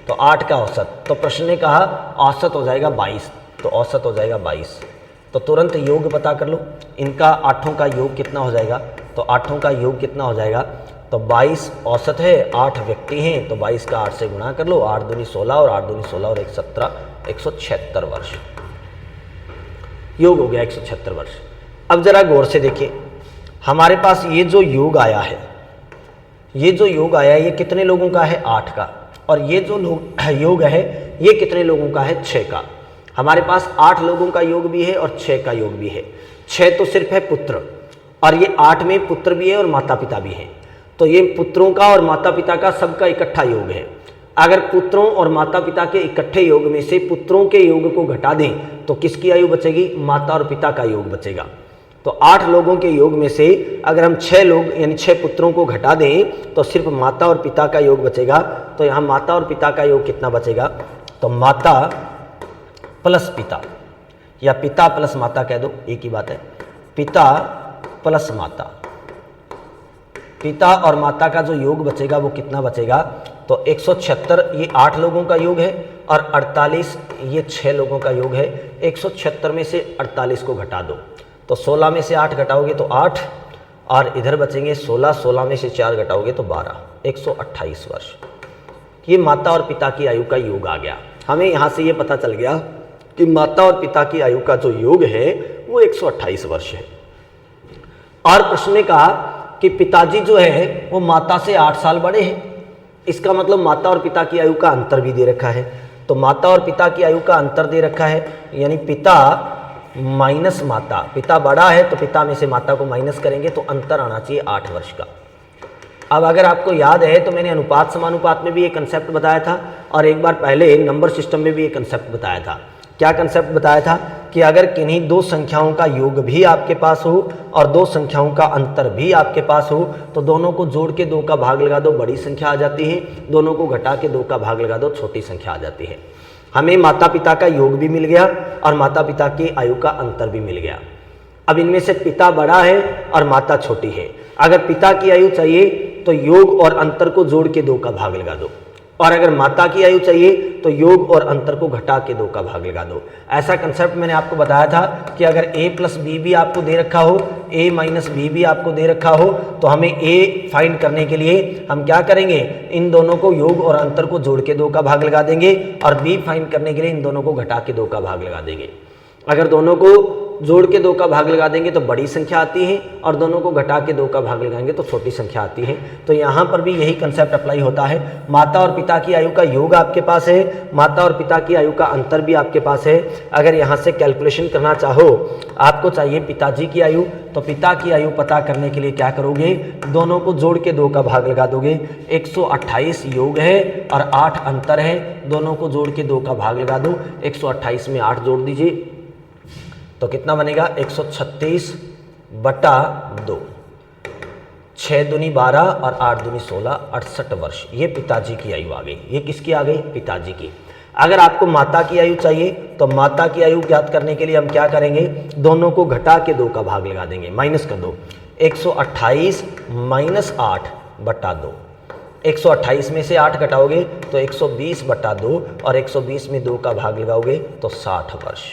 तो 8 का औसत, तो प्रश्न ने कहा औसत हो जाएगा 22, तो औसत हो जाएगा 22। तो तुरंत योग पता कर लो, इनका 8 का योग कितना हो जाएगा, तो 8 का योग कितना हो जाएगा, तो 22 औसत है, 8 व्यक्ति हैं, तो 22 का 8 से गुणा कर लो, 8 दूनी 16 और 8 दूनी 16 और 1 17, 176 वर्ष योग हो गया, 176 वर्ष। अब जरा गौर से देखिए, हमारे पास ये जो योग आया है, ये जो योग आया है ये कितने लोगों का है, 8 का, और ये जो योग है ये कितने लोगों का है, 6 का। हमारे पास 8 लोगों का योग भी है और 6 का योग भी है। 6 तो सिर्फ है पुत्र, और ये 8 में पुत्र भी है और माता पिता भी हैं, तो ये पुत्रों का और माता पिता का सबका इकट्ठा योग है। अगर पुत्रों और माता पिता के इकट्ठे योग में से पुत्रों के योग को घटा दें तो किसकी आयु बचेगी, माता और पिता का योग बचेगा। तो 8 लोगों के योग में से अगर हम 6 लोग यानी 6 पुत्रों को घटा दें तो सिर्फ माता और पिता का योग बचेगा। तो यहाँ माता और पिता का योग कितना बचेगा, तो माता प्लस पिता, या पिता प्लस माता कह दो, एक ही बात है, पिता प्लस माता। पिता और माता का जो योग बचेगा वो कितना बचेगा, तो 176 ये 8 लोगों का योग है और 48 ये 6 लोगों का योग है। 176 में से 48 को घटा दो तो 16 में से 8 घटाओगे तो 8, और इधर बचेंगे 16, 16 में से 4 घटाओगे तो 12, 128 वर्ष। ये माता और पिता की आयु का योग आ गया। हमें यहाँ से ये पता चल गया कि माता और पिता की आयु का जो योग है वो 128 वर्ष है। और प्रश्न ने कहा कि पिताजी जो है वो माता से 8 साल बड़े हैं, इसका मतलब माता और पिता की आयु का अंतर भी दे रखा है। तो माता और पिता की आयु का अंतर दे रखा है, यानी पिता माइनस माता, पिता बड़ा है तो पिता में से माता को माइनस करेंगे तो अंतर आना चाहिए 8 वर्ष का। अब अगर आपको याद है तो मैंने अनुपात समानुपात में भी ये कंसेप्ट बताया था और एक बार पहले नंबर सिस्टम में भी ये कंसेप्ट बताया था। क्या कंसेप्ट बताया था कि अगर किन्हीं दो संख्याओं का योग भी आपके पास हो और दो संख्याओं का अंतर भी आपके पास हो तो दोनों को जोड़ के 2 का भाग लगा दो, बड़ी संख्या आ जाती है, दोनों को घटा के 2 का भाग लगा दो, छोटी संख्या आ जाती है। हमें माता पिता का योग भी मिल गया और माता पिता की आयु का अंतर भी मिल गया। अब इनमें से पिता बड़ा है और माता छोटी है। अगर पिता की आयु चाहिए तो योग और अंतर को जोड़ के 2 का भाग लगा दो, और अगर माता की आयु चाहिए तो योग और अंतर को घटा के 2 का भाग लगा दो। ऐसा कंसेप्ट मैंने आपको बताया था कि अगर a प्लस बी भी आपको दे रखा हो, a माइनस बी भी आपको दे रखा हो, तो हमें a फाइंड करने के लिए हम क्या करेंगे, इन दोनों को योग और अंतर को जोड़ के 2 का भाग लगा देंगे और b फाइंड करने के लिए इन दोनों को घटा के 2 का भाग लगा देंगे। अगर दोनों को जोड़ के 2 का भाग लगा देंगे तो बड़ी संख्या आती है और दोनों को घटा के 2 का भाग लगाएंगे तो छोटी संख्या आती है। तो यहाँ पर भी यही कंसेप्ट अप्लाई होता है। माता और पिता की आयु का योग आपके पास है, माता और पिता की आयु का अंतर भी आपके पास है। अगर यहाँ से कैलकुलेशन करना चाहो, आपको चाहिए पिताजी की आयु, तो पिता की आयु पता करने के लिए क्या करोगे, दोनों को जोड़ के 2 का भाग लगा दोगे। 128 योग है और 8 अंतर है, दोनों को जोड़ के 2 का भाग लगा दो। 128 में 8 जोड़ दीजिए तो कितना बनेगा, 136 बटा 2, 6 दूनी 12 और 8 दूनी 16, 68 वर्ष। ये पिताजी की आयु आ गई। ये किसकी आ गई, पिताजी की। अगर आपको माता की आयु चाहिए तो माता की आयु ज्ञात करने के लिए हम क्या करेंगे, दोनों को घटा के 2 का भाग लगा देंगे, माइनस कर दो। 128 माइनस 8 बटा 2, 128 में से 8 घटाओगे तो 120 बटा 2 और 120 में 2 का भाग लगाओगे तो 60 वर्ष।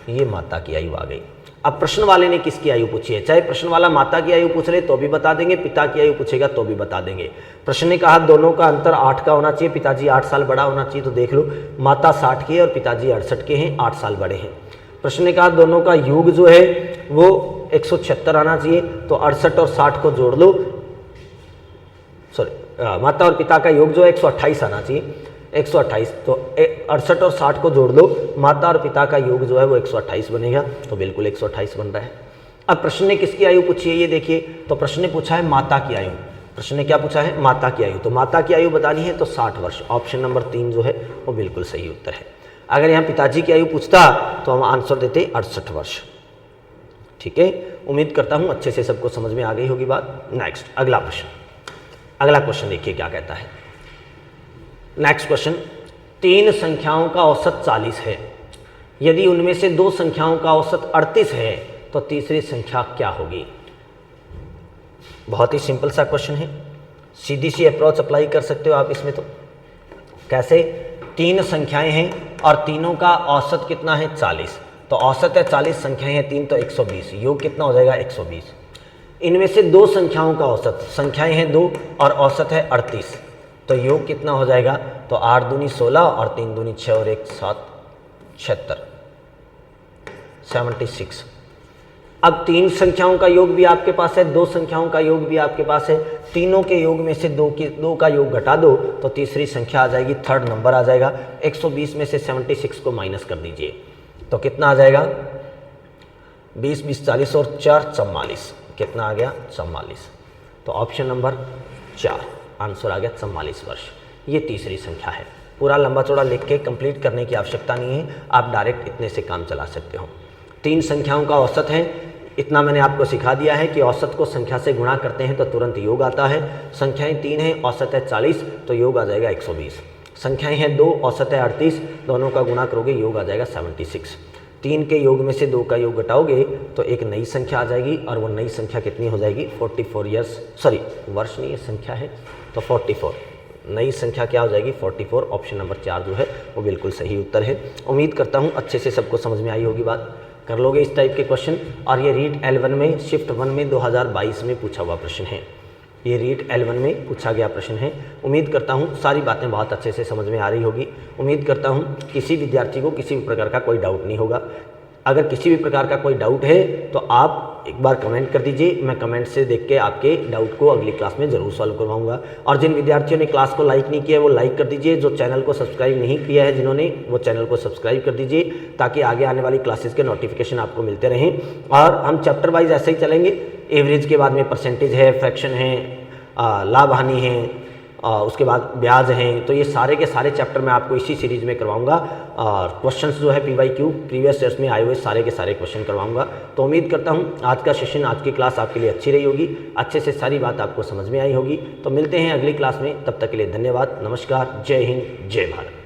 ये माता की आयु आ गई। अब प्रश्न वाले ने किसकी आयु पूछी है, चाहे प्रश्न वाला माता की आयु पूछ ले तो भी बता देंगे, पिता की आयु पूछेगा तो भी बता देंगे। प्रश्न ने कहा दोनों का अंतर 8 का होना चाहिए, पिताजी 8 साल बड़ा होना चाहिए, तो देख लो माता 60 की है और पिताजी 68 के हैं, 8 साल बड़े हैं। प्रश्न ने कहा दोनों का योग जो है वो 176 आना चाहिए, तो 68 और 60 को जोड़ लो, सॉरी माता और पिता का योग जो है 128 आना चाहिए, 128, तो 68 और 60 को जोड़ लो, माता और पिता का योग जो है वो 128 बनेगा, तो बिल्कुल 128 बन रहा है। अब प्रश्न ने किसकी आयु पूछी है, ये देखिए, तो प्रश्न ने पूछा है माता की आयु। प्रश्न ने क्या पूछा है, माता की आयु। तो माता की आयु बतानी है तो 60 वर्ष, ऑप्शन नंबर 3 जो है वो बिल्कुल सही उत्तर है। अगर यहाँ पिताजी की आयु पूछता तो हम आंसर देते 68 वर्ष। ठीक है, उम्मीद करता हूँ अच्छे से सबको समझ में आ गई होगी बात। नेक्स्ट, अगला प्रश्न। अगला क्वेश्चन देखिए क्या कहता है। नेक्स्ट क्वेश्चन, 3 संख्याओं का औसत 40 है, यदि उनमें से 2 संख्याओं का औसत 38 है तो तीसरी संख्या क्या होगी। बहुत ही सिंपल सा क्वेश्चन है, सीधी सी अप्रोच अप्लाई कर सकते हो आप इसमें। तो कैसे, 3 संख्याएं हैं और तीनों का औसत कितना है 40, तो औसत है 40, संख्याएं हैं 3 तो 120, योग कितना हो जाएगा 120। इनमें से 2 संख्याओं का औसत, संख्याएं हैं 2 और औसत है 38, तो योग कितना हो जाएगा, तो 8 दूनी 16 और 3 दूनी 6 और 1 7, 76। अब 3 संख्याओं का योग भी आपके पास है, 2 संख्याओं का योग भी आपके पास है, तीनों के योग में से 2 का योग घटा दो तो तीसरी संख्या आ जाएगी, थर्ड नंबर आ जाएगा। 120 में से 76 को माइनस कर दीजिए तो कितना आ जाएगा, 20 20 40 और 4 44, कितना आ गया 44। तो ऑप्शन नंबर 4 आंसर आ गया 44 वर्ष। ये तीसरी संख्या है। पूरा लंबा चौड़ा लिख के कंप्लीट करने की आवश्यकता नहीं है, आप डायरेक्ट इतने से काम चला सकते हो। 3 संख्याओं का औसत है, इतना मैंने आपको सिखा दिया है कि औसत को संख्या से गुणा करते हैं तो तुरंत योग आता है। संख्याएं 3 हैं, औसत है 40, तो योग आ जाएगा 120। संख्याएं हैं 2, औसत है 38, दोनों का गुणा करोगे योग आ जाएगा 76। 3 के योग में से 2 का योग घटाओगे तो एक नई संख्या आ जाएगी, और वो नई संख्या कितनी हो जाएगी, 44 ईयर्स, सॉरी वर्ष नहीं है संख्या है, तो 44 नई संख्या क्या हो जाएगी 44। ऑप्शन नंबर 4 जो है वो बिल्कुल सही उत्तर है। उम्मीद करता हूँ अच्छे से सबको समझ में आई होगी बात। कर लोगे इस टाइप के क्वेश्चन, और ये रीट L1 में शिफ्ट 1 में 2022 में पूछा हुआ प्रश्न है। ये रीट L1 में पूछा गया प्रश्न है। उम्मीद करता हूँ सारी बातें बहुत अच्छे से समझ में आ रही होगी। उम्मीद करता हूँ किसी विद्यार्थी को किसी भी प्रकार का कोई डाउट नहीं होगा। अगर किसी भी प्रकार का कोई डाउट है तो आप एक बार कमेंट कर दीजिए, मैं कमेंट से देख के आपके डाउट को अगली क्लास में ज़रूर सॉल्व करवाऊंगा। और जिन विद्यार्थियों ने क्लास को लाइक नहीं किया है वो लाइक कर दीजिए, जो चैनल को सब्सक्राइब नहीं किया है जिन्होंने, वो चैनल को सब्सक्राइब कर दीजिए ताकि आगे आने वाली क्लासेस के नोटिफिकेशन आपको मिलते रहें। और हम चैप्टर वाइज ऐसे ही चलेंगे, एवरेज के बाद में परसेंटेज है, फ्रैक्शन है, लाभ हानि है, उसके बाद ब्याज हैं, तो ये सारे के सारे चैप्टर मैं आपको इसी सीरीज़ में करवाऊंगा। और क्वेश्चंस जो है PYQ प्रीवियस ईयर्स में आए हुए सारे के सारे क्वेश्चन करवाऊंगा। तो उम्मीद करता हूँ आज का सेशन, आज की क्लास आपके लिए अच्छी रही होगी, अच्छे से सारी बात आपको समझ में आई होगी। तो मिलते हैं अगली क्लास में, तब तक के लिए धन्यवाद, नमस्कार, जय हिंद, जय भारत।